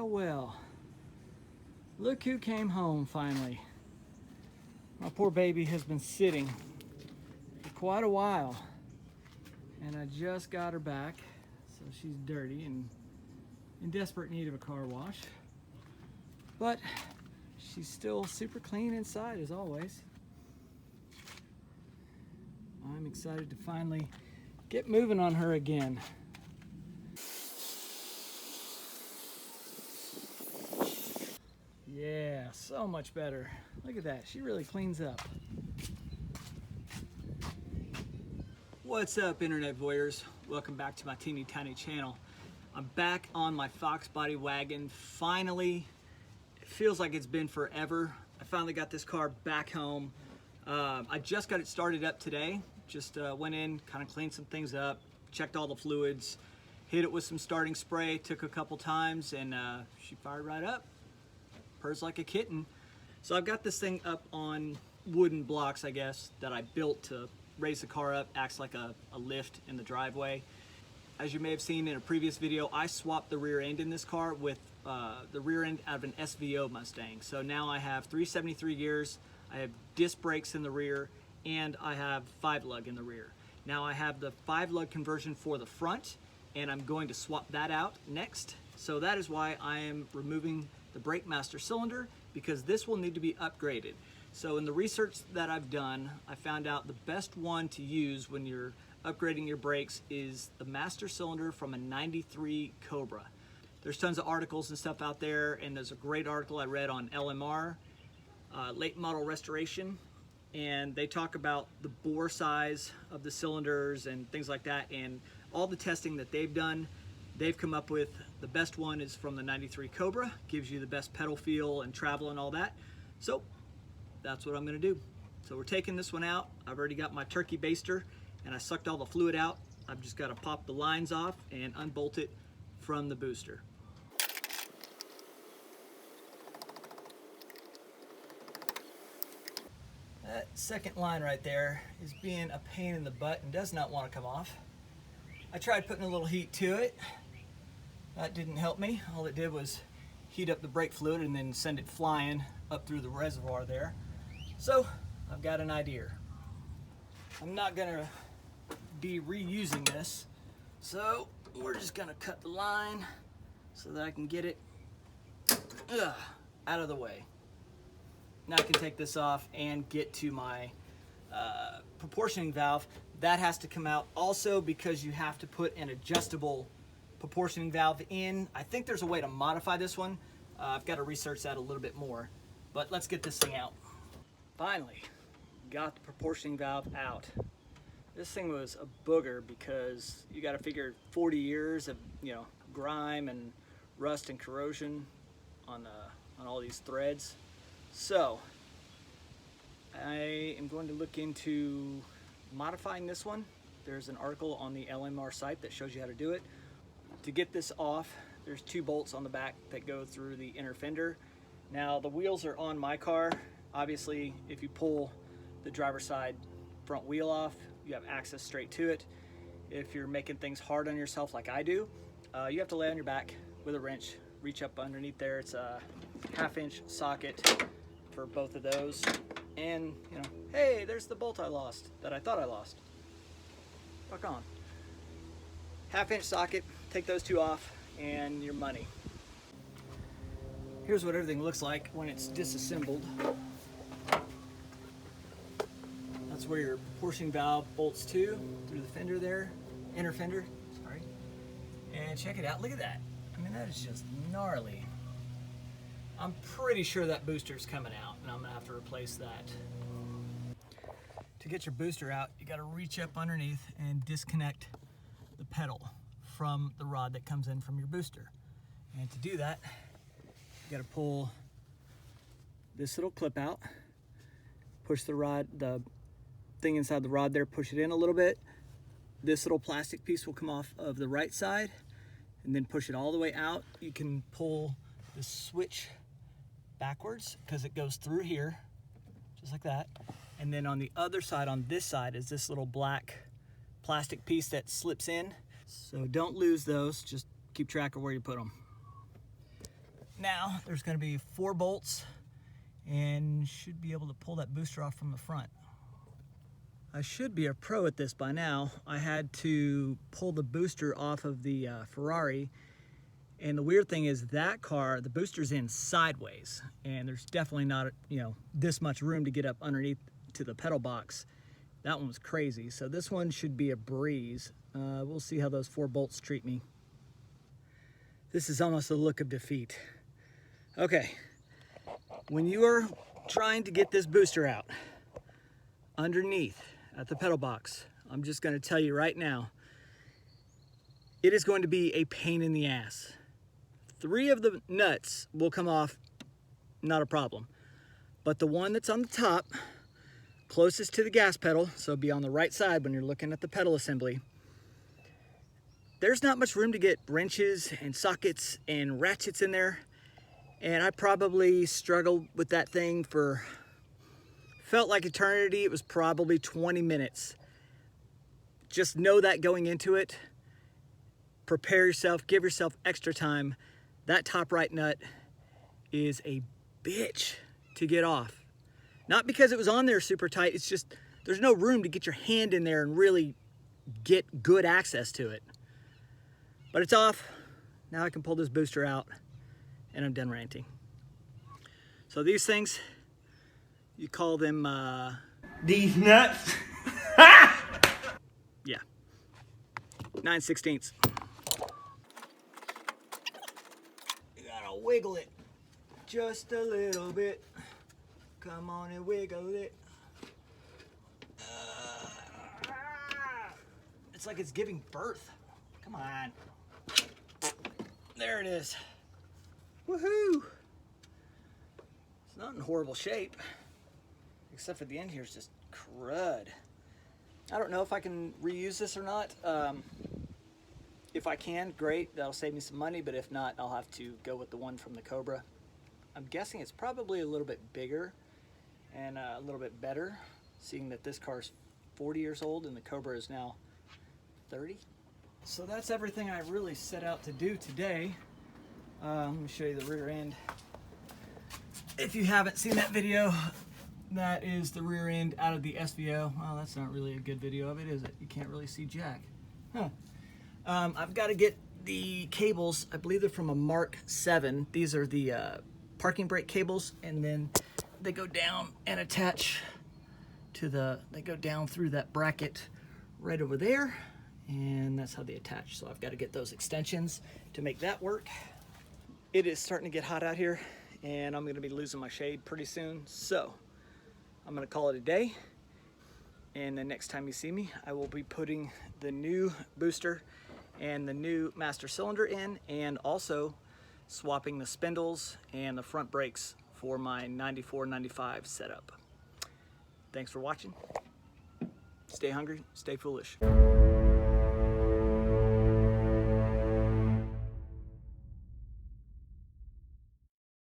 Well, well. Look who came home finally. My poor baby has been sitting for quite a while, and I just got her back, so she's dirty and in desperate need of a car wash. But she's still super clean inside as always. I'm excited to finally get moving on her again. Yeah, so much better. Look at that, she really cleans up. What's up, internet voyeurs? Welcome back to my teeny tiny channel. I'm back on my Foxbody Wagon. Finally, it feels like it's been forever. I finally got this car back home. I just got it started up today. Just went in, kind of cleaned some things up, checked all the fluids, hit it with some starting spray, took a couple times, and she fired right up. Purrs like a kitten. So I've got this thing up on wooden blocks, I guess, that I built to raise the car up, acts like a lift in the driveway. As you may have seen in a previous video, I swapped the rear end in this car with the rear end out of an SVO Mustang. So now I have 373 gears, I have disc brakes in the rear, and I have 5-lug in the rear. Now I have the 5-lug conversion for the front, and I'm going to swap that out next. So that is why I am removing the brake master cylinder, because this will need to be upgraded. So in the research that I've done, I found out the best one to use when you're upgrading your brakes is the master cylinder from a 93 Cobra. There's tons of articles and stuff out there, and there's a great article I read on LMR, late model restoration, and they talk about the bore size of the cylinders and things like that, and all the testing that they've done, they've come up with the best one is from the 93 Cobra, gives you the best pedal feel and travel and all that. So that's what I'm gonna do. So we're taking this one out. I've already got my turkey baster and I sucked all the fluid out. I've just gotta pop the lines off and unbolt it from the booster. That second line right there is being a pain in the butt and does not want to come off. I tried putting a little heat to it. That didn't help me. All it did was heat up the brake fluid and then send it flying up through the reservoir there. So I've got an idea. I'm not gonna be reusing this, so we're just gonna cut the line so that I can get it out of the way. Now I can take this off and get to my proportioning valve. That has to come out also because you have to put an adjustable proportioning valve in. I think there's a way to modify this one. I've got to research that a little bit more, but let's get this thing out. Finally, got the proportioning valve out. This thing was a booger because you got to figure 40 years of grime and rust and corrosion on all these threads. So I am going to look into modifying this one. There's an article on the LMR site that shows you how to do it. To get this off, there's 2 bolts on the back that go through the inner fender. Now the wheels are on my car. Obviously, if you pull the driver's side front wheel off, you have access straight to it. If you're making things hard on yourself like I do, you have to lay on your back with a wrench, reach up underneath there. It's a 1/2-inch socket for both of those. And hey, there's the bolt I lost that I thought I lost. Fuck on. 1/2-inch socket, take those 2 off and your money. Here's what everything looks like when it's disassembled. That's where your proportioning valve bolts to, through the fender there, inner fender, sorry. And check it out, look at that. I mean, that is just gnarly. I'm pretty sure that booster's coming out and I'm gonna have to replace that. To get your booster out, you gotta reach up underneath and disconnect the pedal from the rod that comes in from your booster. And to do that, you gotta pull this little clip out, push the rod, the thing inside the rod there, push it in a little bit. This little plastic piece will come off of the right side and then push it all the way out. You can pull the switch backwards because it goes through here, just like that. And then on the other side, on this side, is this little black plastic piece that slips in. So don't lose those, just keep track of where you put them. Now there's going to be 4 bolts and should be able to pull that booster off from the front. I should be a pro at this by now. I had to pull the booster off of the Ferrari, and the weird thing is that car, the booster's in sideways, and there's definitely not, this much room to get up underneath to the pedal box. That one was crazy. So this one should be a breeze. We'll see how those 4 bolts treat me. This is almost a look of defeat. Okay, when you are trying to get this booster out underneath at the pedal box, I'm just going to tell you right now, it is going to be a pain in the ass. 3 of the nuts will come off, not a problem. But the one that's on the top, closest to the gas pedal, so be on the right side when you're looking at the pedal assembly, there's not much room to get wrenches and sockets and ratchets in there. And I probably struggled with that thing for, felt like eternity. It was probably 20 minutes. Just know that going into it. Prepare yourself, give yourself extra time. That top right nut is a bitch to get off. Not because it was on there super tight, it's just there's no room to get your hand in there and really get good access to it. But it's off. Now I can pull this booster out and I'm done ranting. So these things, you call them these nuts. Yeah, 9/16. You gotta wiggle it just a little bit. Come on and wiggle it. It's like it's giving birth. Come on. There it is. Woohoo! It's not in horrible shape, except for the end here is just crud. I don't know if I can reuse this or not. If I can, great, that'll save me some money, but if not, I'll have to go with the one from the Cobra. I'm guessing it's probably a little bit bigger and a little bit better, seeing that this car's 40 years old and the Cobra is now 30. So that's everything I really set out to do today. Let me show you the rear end. If you haven't seen that video, that is the rear end out of the SVO. Well, that's not really a good video of it, is it? You can't really see jack. Huh. I've got to get the cables. I believe they're from a Mark 7. These are the parking brake cables, and then they go down and attach to they go down through that bracket right over there, and that's how they attach. So I've got to get those extensions to make that work. It is starting to get hot out here, and I'm going to be losing my shade pretty soon, so I'm going to call it a day. And the next time you see me, I will be putting the new booster and the new master cylinder in, and also swapping the spindles and the front brakes for my 94-95 setup. Thanks for watching. Stay hungry, stay foolish.